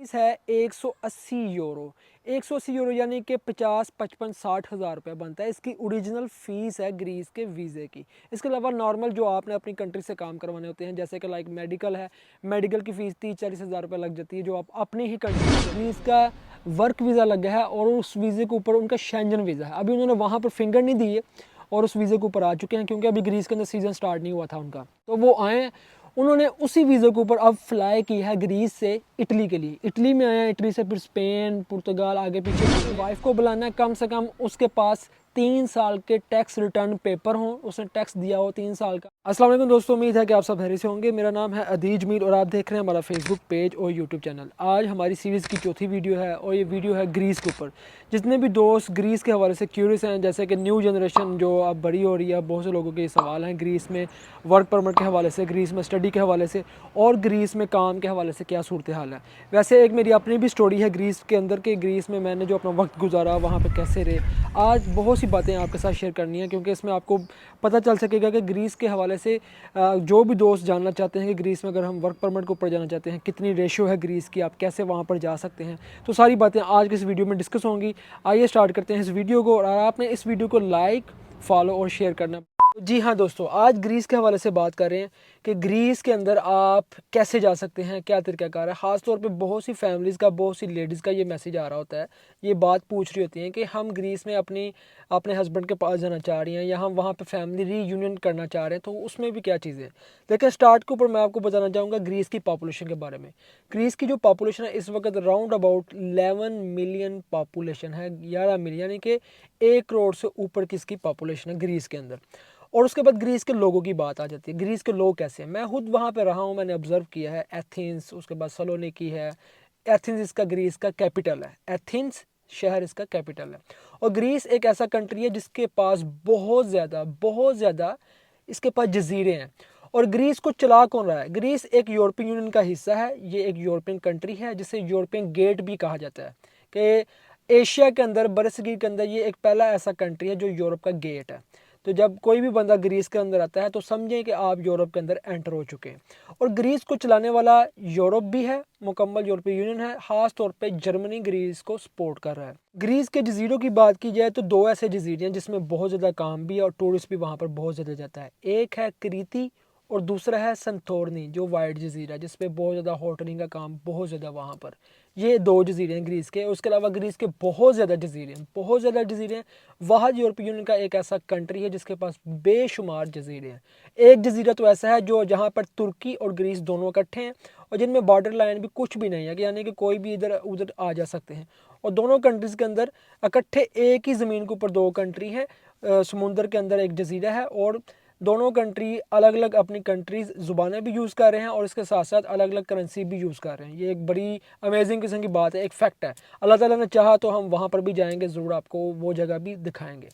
Fees है 180 euro. 180 euro यानी कि 50-55-60 हज़ार रुपये बनता है। इसकी ओरिजिनल फ़ीस है ग्रीस के वीज़े की। इसके अलावा नॉर्मल जो आपने अपनी कंट्री से काम करवाने होते हैं, जैसे कि लाइक मेडिकल है, मेडिकल की फ़ीस 30-40 हज़ार रुपये लग जाती है जो आप अपनी ही कंट्री से। ग्रीस का वर्क वीज़ा लगा है और उस वीज़े के ऊपर उनका शेंजन वीज़ा है। अभी उन्होंने वहाँ पर फिंगर नहीं दी है और उस वीज़े के ऊपर आ चुके हैं, क्योंकि अभी ग्रीस के अंदर सीज़न स्टार्ट नहीं हुआ था उनका। तो वो आए, उन्होंने उसी वीज़े के ऊपर अब फ्लाई की है ग्रीस से इटली के लिए। इटली में आया, इटली से फिर स्पेन, पुर्तगाल, आगे पीछे। वाइफ को बुलाना है, कम से कम उसके पास 3 साल के टैक्स रिटर्न पेपर हों, उसने टैक्स दिया हो 3 साल का। अस्सलाम वालेकुम दोस्तों, उम्मीद है कि आप सब खैरियत से होंगे। मेरा नाम है अदीज मीर और आप देख रहे हैं हमारा फेसबुक पेज और यूट्यूब चैनल। आज हमारी सीरीज़ की चौथी वीडियो है और ये वीडियो है ग्रीस के ऊपर। जितने भी दोस्त ग्रीस के हवाले से क्यूरियस हैं, जैसे कि न्यू जनरेशन जो अब बड़ी हो रही है, बहुत से लोगों के सवाल हैं ग्रीस में वर्क परमिट के हवाले से, ग्रीस में स्टडी के हवाले से और ग्रीस में काम के हवाले से क्या सूरत हाल है। वैसे एक मेरी अपनी भी स्टोरी है ग्रीस के अंदर के, ग्रीस में मैंने जो अपना वक्त गुजारा, वहाँ पे कैसे रहे। आज बहुत सी बातें आपके साथ शेयर करनी है, क्योंकि इसमें आपको पता चल सकेगा कि ग्रीस के हवाले से जो भी दोस्त जानना चाहते हैं कि ग्रीस में अगर हम वर्क परमिट के ऊपर जाना चाहते हैं, कितनी रेशो है ग्रीस की, आप कैसे वहाँ पर जा सकते हैं, तो सारी बातें आज की इस वीडियो में डिस्कस होंगी। आइए स्टार्ट करते हैं इस वीडियो को, और आपने इस वीडियो को लाइक, फॉलो और शेयर करना। जी हाँ दोस्तों, आज ग्रीस के हवाले से बात कर रहे हैं कि ग्रीस के अंदर आप कैसे जा सकते हैं, क्या तरीक़ाकार है। ख़ास तौर पे बहुत सी फैमिलीज़ का, बहुत सी लेडीज़ का ये मैसेज आ रहा होता है, ये बात पूछ रही होती हैं कि हम ग्रीस में अपने हस्बैंड के पास जाना चाह रही हैं, या हम वहाँ पे फैमिली रीयूनियन करना चाह रहे हैं, तो उसमें भी क्या चीज़ें हैं। देखिए, स्टार्ट के ऊपर मैं आपको बताना चाहूँगा ग्रीस की पॉपुलेशन के बारे में। ग्रीस की जो पॉपुलेशन है इस वक्त राउंड अबाउट 11 मिलियन पॉपुलेशन है, 11 मिलियन यानी कि 1 करोड़ से ऊपर की इसकी पॉपुलेशन है ग्रीस के अंदर। और उसके बाद ग्रीस के लोगों की बात आ जाती है। ग्रीस के लोग कैसे हैं, मैं खुद वहाँ पे रहा हूँ, मैंने ऑब्जर्व किया है। एथेंस, उसके बाद सलोनिकी है। एथेंस इसका ग्रीस का कैपिटल है, एथेंस शहर इसका कैपिटल है। और ग्रीस एक ऐसा कंट्री है जिसके पास बहुत ज़्यादा इसके पास जजीरे हैं। और ग्रीस को चला कौन रहा है? ग्रीस एक यूरोपियन यूनियन का हिस्सा है, ये एक यूरोपियन कंट्री है जिसे यूरोपियन गेट भी कहा जाता है, कि एशिया के अंदर, बरसगीर के अंदर ये एक पहला ऐसा कंट्री है जो यूरोप का गेट है। तो जब कोई भी बंदा ग्रीस के अंदर आता है तो समझें कि आप यूरोप के अंदर एंटर हो चुके हैं। और ग्रीस को चलाने वाला यूरोप भी है, मुकम्मल यूरोपीय यूनियन है। ख़ास तौर पे जर्मनी ग्रीस को सपोर्ट कर रहा है। ग्रीस के जजीरों की बात की जाए तो 2 ऐसे जजीरे हैं जिसमें बहुत ज़्यादा काम भी है और टूरिस्ट भी वहाँ पर बहुत ज़्यादा जाता है। एक है क्रीती और दूसरा है संतोरनी, जो वाइट जजीरा है जिस पे बहुत ज़्यादा होटलिंग का काम बहुत ज़्यादा वहाँ पर। ये 2 जजीरे हैं ग्रीस के। उसके अलावा ग्रीस के बहुत ज़्यादा जजीरे हैं। वह यूरोपीय यूनियन का एक ऐसा कंट्री है जिसके पास बेशुमार जजीरे हैं। एक जजीरा तो ऐसा है जो जहाँ पर तुर्की और ग्रीस दोनों इकट्ठे हैं और जिनमें बॉर्डर लाइन भी कुछ भी नहीं है, यानी कि कोई भी इधर उधर आ जा सकते हैं। और दोनों कंट्रीज़ के अंदर इकट्ठे एक ही ज़मीन के ऊपर 2 कंट्री हैं। समुंदर के अंदर एक जजीरा है और दोनों कंट्री अलग अलग अपनी कंट्रीज़ ज़ुबानें भी यूज़ कर रहे हैं और इसके साथ साथ अलग अलग करेंसी भी यूज़ कर रहे हैं। ये एक बड़ी अमेजिंग किस्म की बात है, एक फैक्ट है। अल्लाह ताला ने चाहा तो हम वहाँ पर भी जाएंगे, ज़रूर आपको वो जगह भी दिखाएंगे।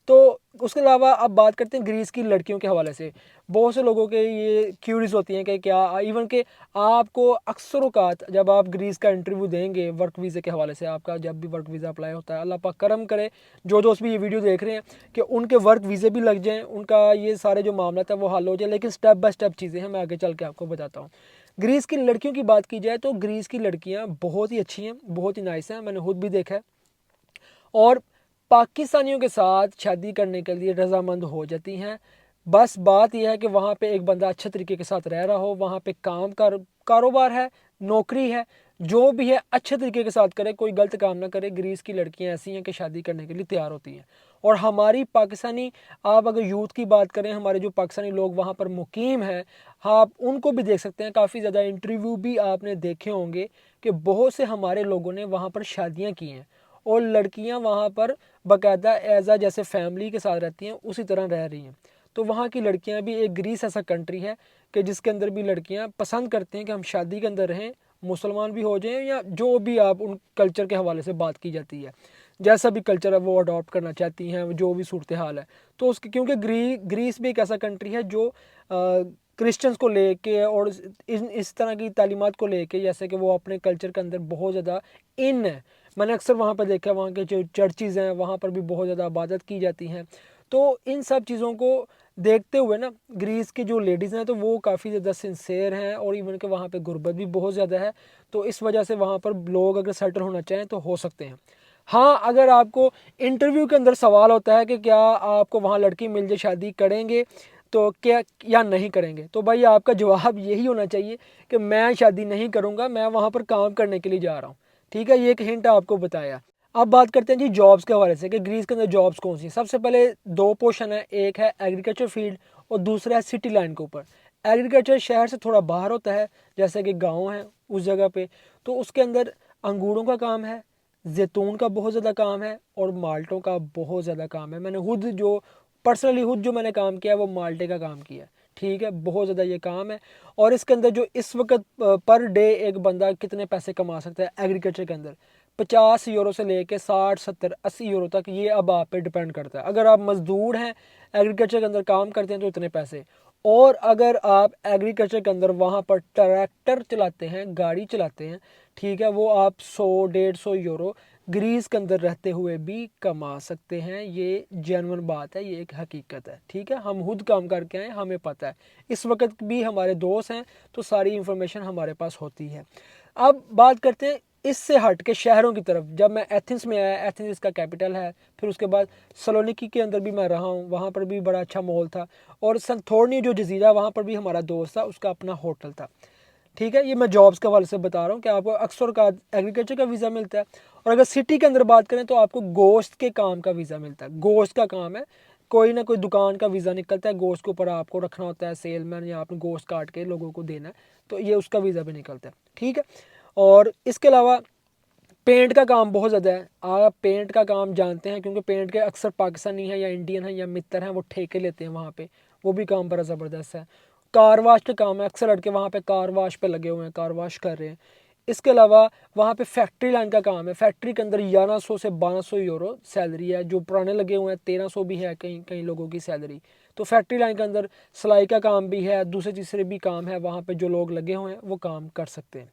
तो उसके अलावा अब बात करते हैं ग्रीस की लड़कियों के हवाले से। बहुत से लोगों के ये क्यूरीज होती हैं कि क्या इवन कि आपको अक्सर औकात जब आप ग्रीस का इंटरव्यू देंगे वर्क वीज़े के हवाले से, आपका जब भी वर्क वीज़ा अप्लाई होता है, अल्लाह पाक करम करे जो दोस्त भी ये वीडियो देख रहे हैं कि उनके वर्क वीज़े भी लग जाएँ, उनका ये सारे जो मामला है वो हल हो जाए। लेकिन स्टेप बाय स्टेप चीज़ें हैं, मैं आगे चल के आपको बताता हूँ। ग्रीस की लड़कियों की बात की जाए तो ग्रीस की लड़कियाँ बहुत ही अच्छी हैं, बहुत ही नाइस हैं, मैंने खुद भी देखा है। और पाकिस्तानियों के साथ शादी करने के लिए रजामंद हो जाती हैं। बस बात यह है कि वहाँ पे एक बंदा अच्छे तरीके के साथ रह रहा हो, वहाँ पे कारोबार है, नौकरी है, जो भी है अच्छे तरीके के साथ करे, कोई गलत काम ना करे। ग्रीस की लड़कियाँ ऐसी हैं कि शादी करने के लिए तैयार होती हैं। और हमारी पाकिस्तानी, आप अगर यूथ की बात करें, हमारे जो पाकिस्तानी लोग वहाँ पर मुकीम हैं, आप उनको भी देख सकते हैं। काफ़ी ज़्यादा इंटरव्यू भी आपने देखे होंगे कि बहुत से हमारे लोगों ने वहाँ पर शादियाँ की हैं और लड़कियां वहाँ पर बाकायदा एज़ जैसे फैमिली के साथ रहती हैं उसी तरह रह रही हैं। तो वहाँ की लड़कियां भी, एक ग्रीस ऐसा कंट्री है कि जिसके अंदर भी लड़कियां पसंद करती हैं कि हम शादी के अंदर रहें, मुसलमान भी हो जाएं या जो भी आप उन कल्चर के हवाले से बात की जाती है, जैसा भी कल्चर है वो अडॉप्ट करना चाहती हैं, जो भी सूरत हाल है। तो उसके क्योंकि ग्रीस भी एक ऐसा कंट्री है जो क्रिश्चियंस को लेके और इस तरह की तालीमात को लेके, जैसे कि वो अपने कल्चर के अंदर बहुत ज़्यादा इन है। मैंने अक्सर वहाँ पर देखा, वहाँ के जो चर्चेज़ हैं वहाँ पर भी बहुत ज़्यादा इबादत की जाती हैं। तो इन सब चीज़ों को देखते हुए ना ग्रीस की जो लेडीज़ हैं तो वो काफ़ी ज़्यादा सिंसेयर हैं, और इवन के वहाँ पे गुर्बत भी बहुत ज़्यादा है, तो इस वजह से वहाँ पर लोग अगर सेटल होना चाहें तो हो सकते हैं। हाँ, अगर आपको इंटरव्यू के अंदर सवाल होता है कि क्या आपको वहाँ लड़की मिल जाए शादी करेंगे तो क्या या नहीं करेंगे, तो भाई आपका जवाब यही होना चाहिए कि मैं शादी नहीं करूँगा, मैं वहाँ पर काम करने के लिए जा रहा हूँ। ठीक है, ये एक हिंट आपको बताया। अब बात करते हैं जी जॉब्स के हवाले से कि ग्रीस के अंदर जॉब्स कौन सी। सबसे पहले दो पोर्शन है, एक है एग्रीकल्चर फील्ड और दूसरा है सिटी लाइन के ऊपर। एग्रीकल्चर शहर से थोड़ा बाहर होता है, जैसे कि गांव है उस जगह पे, तो उसके अंदर अंगूरों का काम है, जैतून का बहुत ज़्यादा काम है और माल्टों का बहुत ज़्यादा काम है। मैंने खुद जो पर्सनली खुद जो मैंने काम किया है वो माल्टे का काम किया है। ठीक है, बहुत ज़्यादा ये काम है। और इसके अंदर जो इस वक्त पर डे एक बंदा कितने पैसे कमा सकता है एग्रीकल्चर के अंदर, 50 यूरो से लेके 60 70 80 यूरो तक, ये अब आप पे डिपेंड करता है। अगर आप मजदूर हैं एग्रीकल्चर के अंदर काम करते हैं तो इतने पैसे, और अगर आप एग्रीकल्चर के अंदर वहाँ पर ट्रैक्टर चलाते हैं, गाड़ी चलाते हैं, ठीक है, वो आप 100 150 यूरो ग्रीस के अंदर रहते हुए भी कमा सकते हैं। ये जेन्युइन बात है, ये एक हकीकत है। ठीक है, हम खुद काम करके आए, हमें पता है। इस वक्त भी हमारे दोस्त हैं तो सारी इंफॉर्मेशन हमारे पास होती है। अब बात करते हैं इससे हट के शहरों की तरफ। जब मैं एथेंस में आया, एथेंस इसका कैपिटल है, फिर उसके बाद सलोनिकी के अंदर भी मैं रहा हूँ, वहाँ पर भी बड़ा अच्छा माहौल था, और संथोरनी जो जजीरा वहाँ पर भी हमारा दोस्त था, उसका अपना होटल था। ठीक है, ये मैं जॉब्स के हवाले से बता रहा हूँ कि आपको अक्सर का एग्रीकल्चर का वीज़ा मिलता है। और अगर सिटी के अंदर बात करें तो आपको गोश्त के काम का वीज़ा मिलता है। गोश्त का काम है, कोई ना कोई दुकान का वीज़ा निकलता है, गोश्त के ऊपर आपको रखना होता है, सेलमैन, या आपने गोश्त काट के लोगों को देना है, तो ये उसका वीज़ा भी निकलता है। ठीक है, और इसके अलावा पेंट का काम बहुत ज़्यादा है। आप पेंट का काम जानते हैं, क्योंकि पेंट के अक्सर पाकिस्तानी हैं या इंडियन हैं या मित्र हैं, वो ठेके लेते हैं वहाँ पे, वो भी काम बड़ा ज़बरदस्त है। कार वाश का काम है, अक्सर लड़के वहाँ पे कार वाश पे लगे हुए हैं, कार वाश कर रहे हैं। इसके अलावा वहाँ पे फैक्ट्री लाइन का काम है, फैक्ट्री के अंदर 1100 से 1200 यूरो सैलरी है। जो पुराने लगे हुए हैं 1300 भी है कई कई लोगों की सैलरी। तो फैक्ट्री लाइन के अंदर सिलाई का काम भी है, दूसरे तीसरे भी काम है, वहाँ पे जो लोग लगे हुए हैं वो काम कर सकते हैं।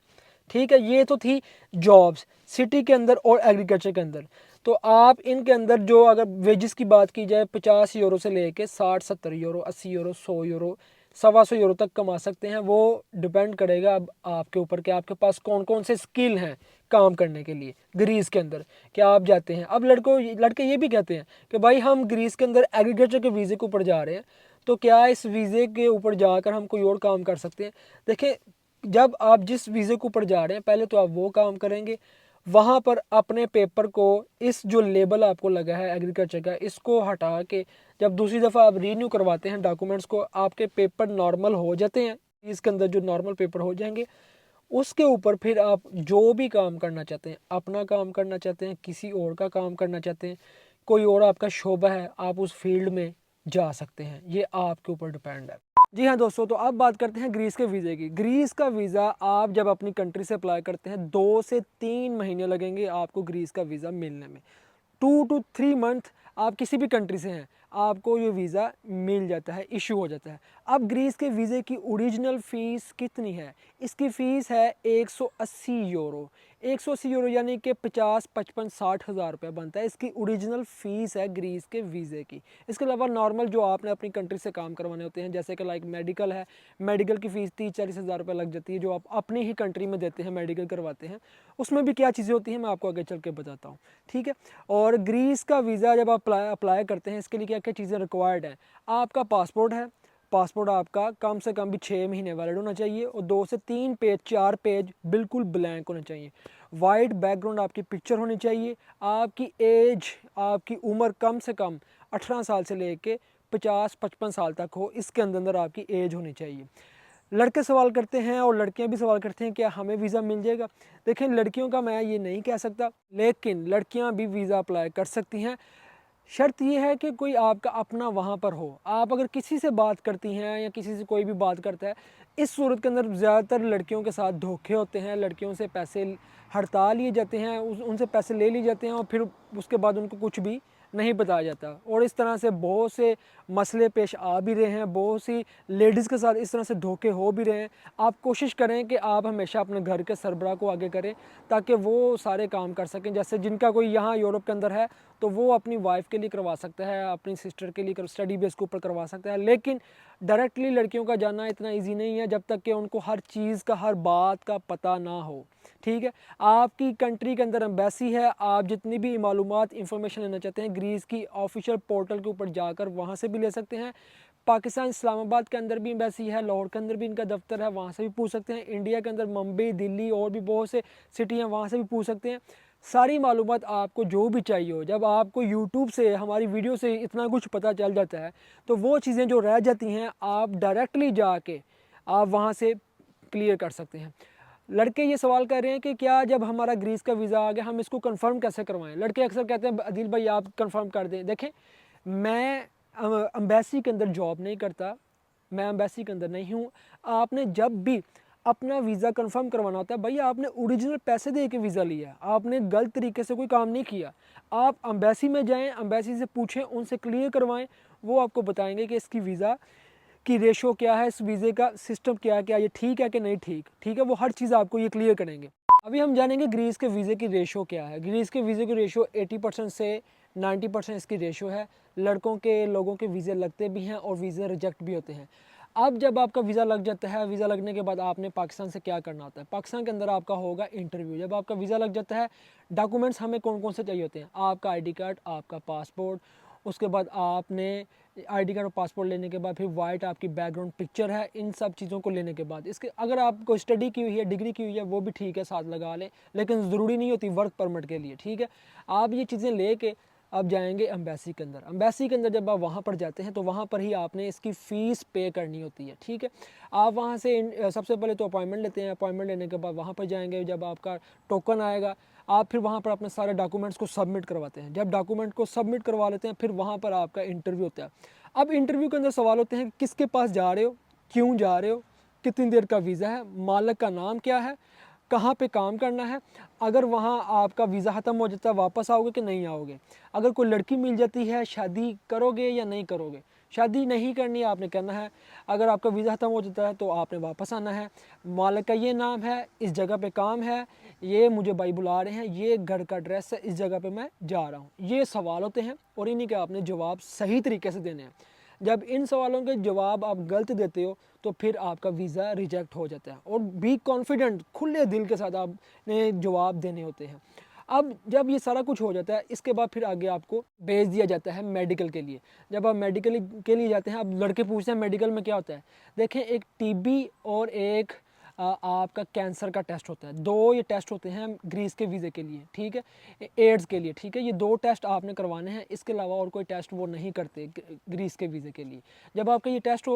ठीक है, ये तो थी जॉब्स सिटी के अंदर और एग्रीकल्चर के अंदर। तो आप इनके अंदर जो अगर वेजेस की बात की जाए, 50 यूरो से लेके 60 70 यूरो, 80 यूरो, 100 यूरो, 125 यूरो तक कमा सकते हैं। वो डिपेंड करेगा अब आपके ऊपर कि आपके पास कौन कौन से स्किल हैं काम करने के लिए ग्रीस के अंदर, क्या आप जाते हैं। अब लड़के ये भी कहते हैं कि भाई हम ग्रीस के अंदर एग्रीकल्चर के वीज़े के ऊपर जा रहे हैं, तो क्या इस वीज़े के ऊपर जाकर हम कोई और काम कर सकते हैं। देखिए, जब आप जिस वीज़े के ऊपर जा रहे हैं पहले तो आप वो काम करेंगे, वहाँ पर अपने पेपर को, इस जो लेबल आपको लगा है एग्रीकल्चर का, इसको हटा के जब दूसरी दफ़ा आप रीन्यू करवाते हैं डॉक्यूमेंट्स को, आपके पेपर नॉर्मल हो जाते हैं, इसके अंदर जो नॉर्मल पेपर हो जाएंगे, उसके ऊपर फिर आप जो भी काम करना चाहते हैं, अपना काम करना चाहते हैं, किसी और का काम करना चाहते हैं, कोई और आपका शोबा है, आप उस फील्ड में जा सकते हैं। ये आपके ऊपर डिपेंड है। जी हाँ दोस्तों, तो अब बात करते हैं ग्रीस के वीज़े की। ग्रीस का वीज़ा आप जब अपनी कंट्री से अप्लाई करते हैं 2 से 3 महीने लगेंगे आपको ग्रीस का वीज़ा मिलने में। 2 to 3 मंथ आप किसी भी कंट्री से हैं, आपको ये वीज़ा मिल जाता है, इशू हो जाता है। अब ग्रीस के वीज़े की ओरिजिनल फ़ीस कितनी है? इसकी फ़ीस है 180 यूरो। 180 यूरो यानी कि 50 55 60 हज़ार रुपये बनता है। इसकी ओरिजिनल फ़ीस है ग्रीस के वीज़े की। इसके अलावा नॉर्मल जो आपने अपनी कंट्री से काम करवाने होते हैं, जैसे कि लाइक मेडिकल है, मेडिकल की फ़ीस 30 40 हज़ार रुपये लग जाती है, जो आप अपनी ही कंट्री में देते हैं, मेडिकल करवाते हैं। उसमें भी क्या चीज़ें होती हैं मैं आपको आगे चल के बताता हूँ। ठीक है, और ग्रीस का वीज़ा जब आप अप्लाई करते हैं, इसके लिए क्या क्या चीज़ें रिक्वायर्ड हैं। आपका पासपोर्ट है, पासपोर्ट आपका कम से कम भी 6 महीने वैलिड होना चाहिए, और 2 से 3 पेज 4 पेज बिल्कुल ब्लैंक होना चाहिए। वाइट बैकग्राउंड आपकी पिक्चर होनी चाहिए। आपकी एज, आपकी उम्र कम से कम 18 साल से लेके 50 55 साल तक हो, इसके अंदर अंदर आपकी एज होनी चाहिए। लड़के सवाल करते हैं और लड़कियां भी सवाल करते हैं क्या हमें वीज़ा मिल जाएगा। देखें, लड़कियों का मैं ये नहीं कह सकता, लेकिन लड़कियां भी वीज़ा अप्लाई कर सकती हैं। शर्त ये है कि कोई आपका अपना वहाँ पर हो। आप अगर किसी से बात करती हैं या किसी से कोई भी बात करता है, इस सूरत के अंदर ज़्यादातर लड़कियों के साथ धोखे होते हैं। लड़कियों से पैसे हड़ता लिए जाते हैं, उनसे पैसे ले लिए जाते हैं, और फिर उसके बाद उनको कुछ भी नहीं बताया जाता। और इस तरह से बहुत से मसले पेश आ भी रहे हैं, बहुत सी लेडीज़ के साथ इस तरह से धोखे हो भी रहे हैं। आप कोशिश करें कि आप हमेशा अपने घर के सरबराह को आगे करें ताकि वो सारे काम कर सकें। जैसे जिनका कोई यहाँ यूरोप के अंदर है तो वो अपनी वाइफ के लिए करवा सकता है, अपनी सिस्टर के लिए स्टडी बेस के ऊपर करवा सकता है, लेकिन डायरेक्टली लड़कियों का जाना इतना ईजी नहीं है जब तक कि उनको हर चीज़ का, हर बात का पता ना हो। ठीक है, आपकी कंट्री के अंदर एम्बेसी है, आप जितनी भी मालूमात इंफॉर्मेशन लेना चाहते हैं ग्रीस की ऑफिशियल पोर्टल के ऊपर जाकर वहाँ से भी ले सकते हैं। पाकिस्तान इस्लामाबाद के अंदर भी एम्बेसी है, लाहौर के अंदर भी इनका दफ्तर है, वहाँ से भी पूछ सकते हैं। इंडिया के अंदर मुंबई, दिल्ली और भी बहुत से सिटी हैं, वहाँ से भी पूछ सकते हैं। सारी मालूमात आपको जो भी चाहिए हो, जब आपको यूट्यूब से, हमारी वीडियो से इतना कुछ पता चल जाता है तो वो चीज़ें जो रह जाती हैं आप डायरेक्टली जाके आप वहाँ से क्लियर कर सकते हैं। लड़के ये सवाल कर रहे हैं कि क्या जब हमारा ग्रीस का वीज़ा आ गया हम इसको कंफर्म कैसे करवाएं। लड़के अक्सर कहते हैं अदिल भाई आप कंफर्म कर दें। देखें, मैं एम्बेसी के अंदर जॉब नहीं करता, मैं एम्बेसी के अंदर नहीं हूँ। आपने जब भी अपना वीज़ा कंफर्म करवाना होता है भाई, आपने ओरिजिनल पैसे दे के वीज़ा लिया है, आपने गलत तरीके से कोई काम नहीं किया। आप एम्बेसी में जाएं, एम्बेसी से पूछें, उनसे क्लियर करवाएं, वो आपको बताएंगे कि इसकी वीज़ा की रेशो क्या है, इस वीज़े का सिस्टम क्या है, क्या ये ठीक है कि नहीं ठीक। ठीक है, वो हर चीज़ आपको ये क्लियर करेंगे। अभी हम जानेंगे ग्रीस के वीज़े की रेशो क्या है। ग्रीस के वीज़े की रेशो 80% से 90% इसकी रेशो है। लड़कों के, लोगों के वीज़े लगते भी हैं और वीज़े रिजेक्ट भी होते हैं। अब जब आपका वीज़ा लग जाता है, वीज़ा लगने के बाद आपने पाकिस्तान से क्या करना होता है। पाकिस्तान के अंदर आपका होगा इंटरव्यू। जब आपका वीज़ा लग जाता है, डॉक्यूमेंट्स हमें कौन कौन से चाहिए होते हैं, आपका आईडी कार्ड, आपका पासपोर्ट, उसके बाद आपने आईडी कार्ड और पासपोर्ट लेने के बाद फिर वाइट आपकी बैकग्राउंड पिक्चर है। इन सब चीज़ों को लेने के बाद इसके, अगर आपको स्टडी की हुई है, डिग्री की हुई है, वो भी ठीक है, साथ लगा लें, लेकिन ज़रूरी नहीं होती वर्क परमिट के लिए। ठीक है, आप ये चीज़ें ले के आप जाएंगे एम्बेसी के अंदर। एम्बेसी के अंदर जब आप वहाँ पर जाते हैं तो वहाँ पर ही आपने इसकी फ़ीस पे करनी होती है। ठीक है, आप वहाँ से सबसे पहले तो अपॉइंटमेंट लेते हैं। अपॉइंटमेंट लेने के बाद वहाँ पर जाएंगे, जब आपका टोकन आएगा आप फिर वहाँ पर अपने सारे डॉक्यूमेंट्स को सबमिट करवाते हैं। जब डॉक्यूमेंट को सबमिट करवा लेते हैं फिर वहाँ पर आपका इंटरव्यू होता है। अब इंटरव्यू के अंदर सवाल होते हैं किसके पास जा रहे हो, क्यों जा रहे हो, कितनी देर का वीज़ा है, मालिक का नाम क्या है, कहाँ पे काम करना है, अगर वहाँ आपका वीज़ा ख़त्म हो जाता है वापस आओगे कि नहीं आओगे, अगर कोई लड़की मिल जाती है शादी करोगे या नहीं करोगे। शादी नहीं करनी है, आपने करना है। अगर आपका वीज़ा ख़त्म हो जाता है तो आपने वापस आना है। मालिक का ये नाम है, इस जगह पे काम है, ये मुझे भाई बुला रहे हैं, ये घर का एड्रेस है, इस जगह पे मैं जा रहा हूँ। ये सवाल होते हैं और इन्हीं के आपने जवाब सही तरीके से देने हैं। जब इन सवालों के जवाब आप गलत देते हो तो फिर आपका वीज़ा रिजेक्ट हो जाता है। और बी कॉन्फिडेंट, खुले दिल के साथ आपने जवाब देने होते हैं। अब जब ये सारा कुछ हो जाता है इसके बाद फिर आगे आपको भेज दिया जाता है मेडिकल के लिए। जब आप मेडिकल के लिए जाते हैं, अब लड़के पूछते हैं मेडिकल में क्या होता है। देखें, एक टीबी और एक आपका कैंसर का टेस्ट होता है। दो ये टेस्ट होते हैं ग्रीस के वीज़े के लिए। ठीक है, एड्स के लिए। ठीक है, ये दो टेस्ट आपने करवाने हैं, इसके अलावा और कोई टेस्ट वो नहीं करते ग्रीस के वीज़े के लिए। जब आपका ये टेस्ट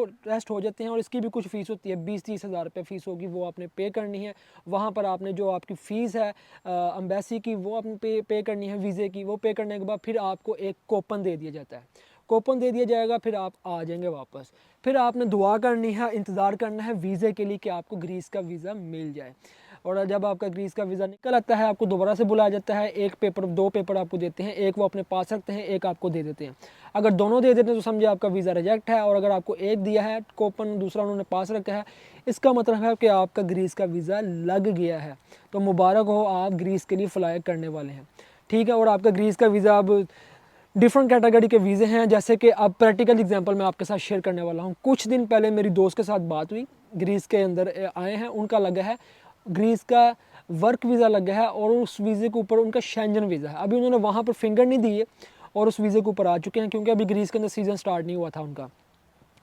हो जाते हैं और इसकी भी कुछ फ़ीस होती है, 20-30 हज़ार रुपये फ़ीस होगी, वो आपने पे करनी है। वहाँ पर आपने जो आपकी फ़ीस है एम्बेसी की वो आपने पे करनी है, वीज़े की। वो पे करने के बाद फिर आपको एक कूपन दे दिया जाता है। कूपन दे दिया जाएगा, फिर आप आ जाएंगे वापस। फिर आपने दुआ करनी है, इंतज़ार करना है वीज़े के लिए कि आपको ग्रीस का वीज़ा मिल जाए। और जब आपका ग्रीस का वीज़ा निकल आता है आपको दोबारा से बुलाया जाता है। एक पेपर, दो पेपर आपको देते हैं, एक वो अपने पास रखते हैं, एक आपको दे देते हैं। अगर दोनों दे देते हैं तो समझे आपका वीज़ा रिजेक्ट है, और अगर आपको एक दिया है कूपन, दूसरा उन्होंने पास रखा है, इसका मतलब है कि आपका ग्रीस का वीज़ा लग गया है। तो मुबारक हो, आप ग्रीस के लिए फ़्लाई करने वाले हैं। ठीक है, और आपका ग्रीस का वीज़ा अब डिफरेंट कैटेगरी के वीज़े हैं। जैसे कि अब प्रैक्टिकल एग्जांपल मैं आपके साथ शेयर करने वाला हूं। कुछ दिन पहले मेरी दोस्त के साथ बात हुई, ग्रीस के अंदर आए हैं, उनका लगा है ग्रीस का वर्क वीज़ा लगा है और उस वीज़े के ऊपर उनका शेंजन वीज़ा है। अभी उन्होंने वहाँ पर फिंगर नहीं दिए और उस वीज़े के ऊपर आ चुके हैं, क्योंकि अभी ग्रीस के अंदर सीज़न स्टार्ट नहीं हुआ था उनका।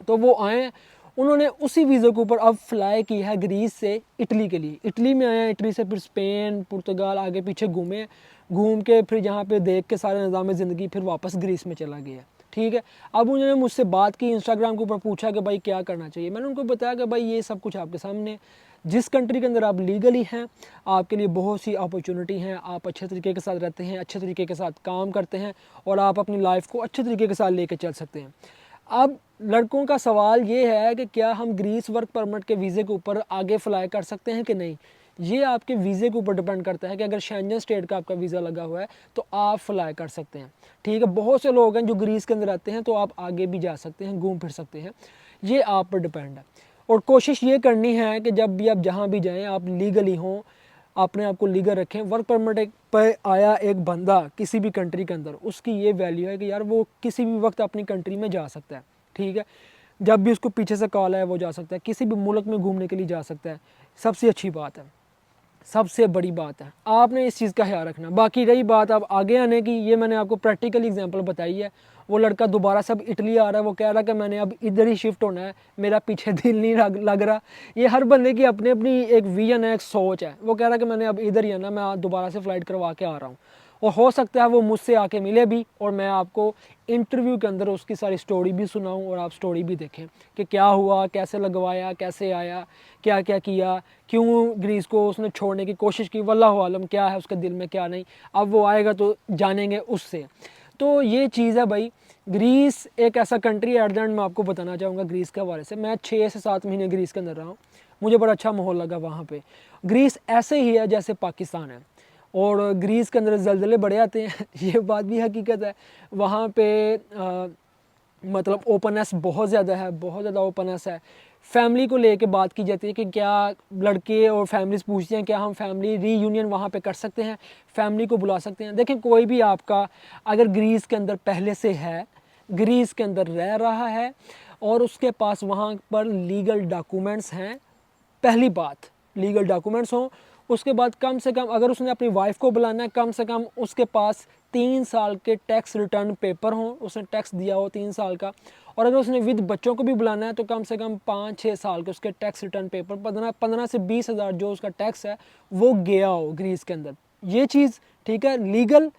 तो वो आए, उन्होंने उसी वीज़े के ऊपर अब फ्लाई की है ग्रीस से इटली के लिए। इटली में आए, इटली से फिर स्पेन, पुर्तगाल, आगे पीछे घूमे, घूम के फिर यहाँ पे देख के सारे निज़ाम ज़िंदगी फिर वापस ग्रीस में चला गया। ठीक है, अब उन्होंने मुझसे बात की, इंस्टाग्राम के ऊपर पूछा कि भाई क्या करना चाहिए। मैंने उनको बताया कि भाई ये सब कुछ आपके सामने, जिस कंट्री के अंदर आप लीगली हैं आपके लिए बहुत सी अपॉर्चुनिटी हैं, आप अच्छे तरीके के साथ रहते हैं, अच्छे तरीके के साथ काम करते हैं और आप अपनी लाइफ को अच्छे तरीके के साथ लेके चल सकते हैं। अब लड़कों का सवाल ये है कि क्या हम ग्रीस वर्क परमिट के वीज़े के ऊपर आगे फ्लाई कर सकते हैं कि नहीं। ये आपके वीज़े के ऊपर डिपेंड करता है कि अगर शेंजन स्टेट का आपका वीज़ा लगा हुआ है तो आप फ्लाई कर सकते हैं। ठीक है, बहुत से लोग हैं जो ग्रीस के अंदर आते हैं तो आप आगे भी जा सकते हैं, घूम फिर सकते हैं, ये आप पर डिपेंड है। और कोशिश ये करनी है कि जब भी आप जहाँ भी जाएँ आप लीगली हों, अपने आप को लीगल रखें। वर्क परमिट एक पर आया एक बंदा किसी भी कंट्री के अंदर, उसकी ये वैल्यू है कि यार वो किसी भी वक्त अपनी कंट्री में जा सकता है। ठीक है, जब भी उसको पीछे से कॉल आए वो जा सकता है, किसी भी मुल्क में घूमने के लिए जा सकता है। सबसे अच्छी बात है, सबसे बड़ी बात है, आपने इस चीज़ का ख्याल रखना। बाकी रही बात अब आगे आने की, ये मैंने आपको प्रैक्टिकल एग्जांपल बताई है। वो लड़का दोबारा सब इटली आ रहा है, वो कह रहा है कि मैंने अब इधर ही शिफ्ट होना है, मेरा पीछे दिल नहीं लग रहा। ये हर बंदे की अपनी अपनी एक विजन है, एक सोच है। वो कह रहा है कि मैंने अब इधर ही आना, मैं दोबारा से फ़्लाइट करवा के आ रहा हूँ। और हो सकता है वो मुझसे आके मिले भी और मैं आपको इंटरव्यू के अंदर उसकी सारी स्टोरी भी सुनाऊं और आप स्टोरी भी देखें कि क्या हुआ, कैसे लगवाया, कैसे आया, क्या क्या किया, क्यों ग्रीस को उसने छोड़ने की कोशिश की, वल्लाहु आलम क्या है उसके दिल में क्या नहीं। अब वो आएगा तो जानेंगे उससे। तो ये चीज़ है भाई, ग्रीस एक ऐसा कंट्री है। एट द एंड मैं आपको बताना चाहूँगा ग्रीस के हवाले से, मैं 6 से 7 महीने ग्रीस के अंदर रहा हूँ, मुझे बड़ा अच्छा माहौल लगा वहाँ पे। ग्रीस ऐसे ही है जैसे पाकिस्तान है, और ग्रीस के अंदर ज़लज़ले बड़े आते हैं ये बात भी हकीकत है। वहाँ पे मतलब ओपननेस बहुत ज़्यादा है, बहुत ज़्यादा ओपननेस है। फैमिली को लेके बात की जाती है कि क्या लड़के और फैमिलीज़ पूछते हैं क्या हम फैमिली रीयूनियन वहाँ पे कर सकते हैं, फैमिली को बुला सकते हैं। देखें, कोई भी आपका अगर ग्रीस के अंदर पहले से है, ग्रीस के अंदर रह रहा है और उसके पास वहाँ पर लीगल डॉक्यूमेंट्स हैं, पहली बात लीगल डॉक्यूमेंट्स हों, उसके बाद कम से कम अगर उसने अपनी वाइफ को बुलाना है, कम से कम उसके पास 3 साल के टैक्स रिटर्न पेपर हों, उसने टैक्स दिया हो 3 साल का। और अगर उसने विद बच्चों को भी बुलाना है तो कम से कम 5-6 साल के उसके टैक्स रिटर्न पेपर, 15 से 20 हज़ार जो उसका टैक्स है वो गया हो ग्रीस के अंदर, ये चीज़ ठीक है लीगल।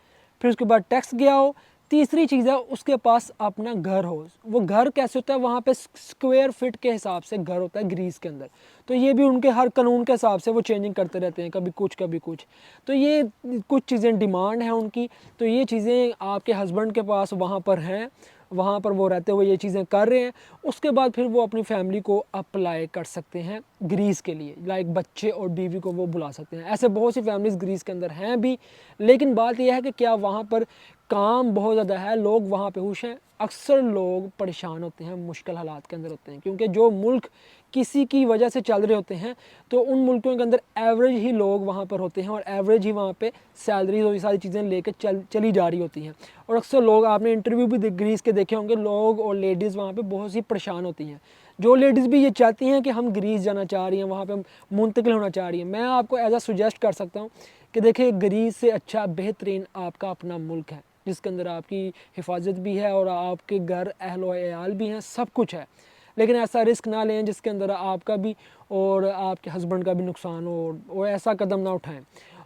फिर उसके बाद टैक्स गया हो। तीसरी चीज़ है उसके पास अपना घर हो। वो घर कैसे होता है, वहाँ पे स्क्वायर फीट के हिसाब से घर होता है ग्रीस के अंदर। तो ये भी उनके हर कानून के हिसाब से वो चेंजिंग करते रहते हैं, कभी कुछ कभी कुछ। तो ये कुछ चीज़ें डिमांड है उनकी, तो ये चीज़ें आपके हस्बैंड के पास वहाँ पर हैं, वहाँ पर वो रहते हुए ये चीज़ें कर रहे हैं। उसके बाद फिर वो अपनी फैमिली को अप्लाई कर सकते हैं ग्रीस के लिए, लाइक बच्चे और बीवी को वो बुला सकते हैं। ऐसे बहुत सी फैमिलीज़ ग्रीस के अंदर हैं भी। लेकिन बात यह है कि क्या वहाँ पर काम बहुत ज़्यादा है, लोग वहाँ पे खुश हैं? अक्सर लोग परेशान होते हैं, मुश्किल हालात के अंदर होते हैं, क्योंकि जो मुल्क किसी की वजह से चल रहे होते हैं तो उन मुल्कों के अंदर एवरेज ही लोग वहाँ पर होते हैं और एवरेज ही वहाँ पे सैलरीज और ये सारी चीज़ें लेकर चली जा रही होती हैं। और अक्सर लोग, आपने इंटरव्यू भी ग्रीस के देखे होंगे, लोग और लेडीज़ वहाँ पे बहुत सी परेशान होती हैं। जो लेडीज़ भी ये चाहती हैं कि हम ग्रीस जाना चाह रही हैं, वहाँ पे मुंतकिल होना चाह रही हैं, मैं आपको एज आ सुजेस्ट कर सकता हूँ कि देखिए ग्रीस से अच्छा बेहतरीन आपका अपना मुल्क है, जिसके अंदर आपकी हिफाजत भी है और आपके घर अहल व अयाल भी हैं, सब कुछ है। लेकिन ऐसा रिस्क ना लें जिसके अंदर आपका भी और आपके हस्बैंड का भी नुकसान हो, और ऐसा कदम ना उठाएं।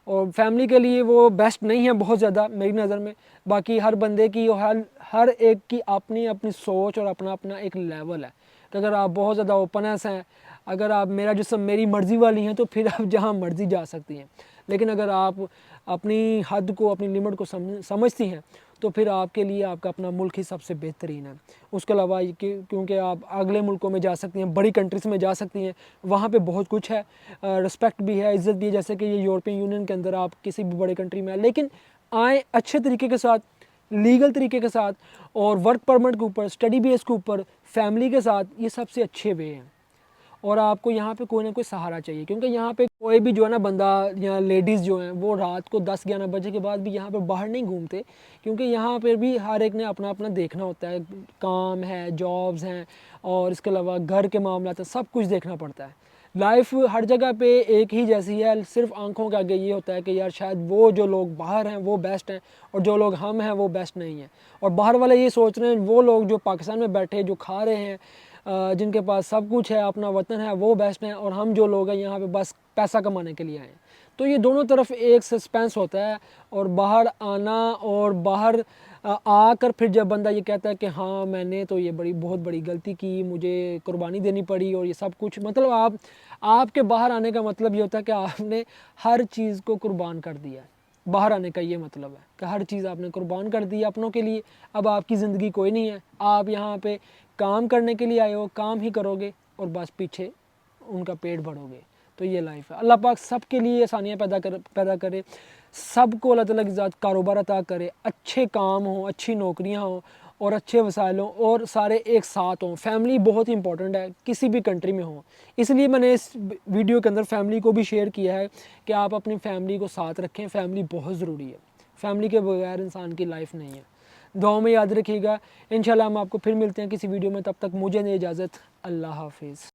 और फैमिली के लिए वो बेस्ट नहीं है बहुत ज़्यादा मेरी नज़र में। बाकी हर बंदे की और हर एक की अपनी अपनी सोच और अपना अपना एक लेवल है। तो अगर आप बहुत ज़्यादा ओपननेस हैं, अगर आप मेरा जिस्म मेरी मर्ज़ी वाली हैं, तो फिर आप जहाँ मर्ज़ी जा सकती हैं। लेकिन अगर आप अपनी हद को, अपनी लिमिट को समझती हैं, तो फिर आपके लिए आपका अपना मुल्क ही सबसे बेहतरीन है। उसके अलावा क्योंकि आप अगले मुल्कों में जा सकती हैं, बड़ी कंट्रीज़ में जा सकती हैं, वहाँ पे बहुत कुछ है, रिस्पेक्ट भी है, इज़्ज़त भी है। जैसे कि ये यूरोपियन यूनियन के अंदर आप किसी भी बड़े कंट्री में आए, लेकिन आए अच्छे तरीके के साथ, लीगल तरीके के साथ, और वर्क परमिट के ऊपर, स्टडी बेस के ऊपर, फैमिली के साथ, ये सबसे अच्छे वे हैं। और आपको यहाँ पे कोई ना कोई सहारा चाहिए, क्योंकि यहाँ पे कोई भी जो है ना बंदा या लेडीज़ जो हैं वो रात को 10-11 बजे के बाद भी यहाँ पे बाहर नहीं घूमते, क्योंकि यहाँ पर भी हर एक ने अपना अपना देखना होता है, काम है, जॉब्स हैं, और इसके अलावा घर के मामला हैं, सब कुछ देखना पड़ता है। लाइफ हर जगह पे एक ही जैसी है, सिर्फ आंखों के आगे ये होता है कि यार शायद वो जो लोग बाहर हैं वो बेस्ट हैं और जो लोग हम हैं वो बेस्ट नहीं हैं। और बाहर वाले ये सोच रहे हैं वो लोग जो पाकिस्तान में बैठे, जो खा रहे हैं, जिनके पास सब कुछ है, अपना वतन है, वो बेस्ट हैं, और हम जो लोग हैं यहाँ पे बस पैसा कमाने के लिए आए हैं। तो ये दोनों तरफ एक सस्पेंस होता है। और बाहर आना और बाहर आकर फिर जब बंदा ये कहता है कि हाँ मैंने तो ये बहुत बड़ी गलती की, मुझे कुर्बानी देनी पड़ी और ये सब कुछ, मतलब आपके बाहर आने का मतलब ये होता है कि आपने हर चीज़ को कुर्बान कर दिया है। बाहर आने का ये मतलब है कि हर चीज़ आपने कुर्बान कर दी अपनों के लिए। अब आपकी ज़िंदगी कोई नहीं है, आप यहाँ पे काम करने के लिए आए हो, काम ही करोगे और बस पीछे उनका पेट भरोगे। तो ये लाइफ है। अल्लाह पाक सबके लिए आसानियाँ पैदा करे, सबको अल्लाह ताला की ज़ात कारोबार अता करे, अच्छे काम हों, अच्छी नौकरियाँ हों और अच्छे वसाइल हों और सारे एक साथ हों। फैमिली बहुत इंपॉर्टेंट है किसी भी कंट्री में हो, इसलिए मैंने इस वीडियो के अंदर फैमिली को भी शेयर किया है कि आप अपनी फैमिली को साथ रखें। फैमिली बहुत ज़रूरी है, फैमिली के बगैर इंसान की लाइफ नहीं है। दुआओं में याद रखिएगा। इंशाल्लाह हम आपको फिर मिलते हैं किसी वीडियो में, तब तक मुझे नहीं इजाज़त। अल्लाह हाफिज़।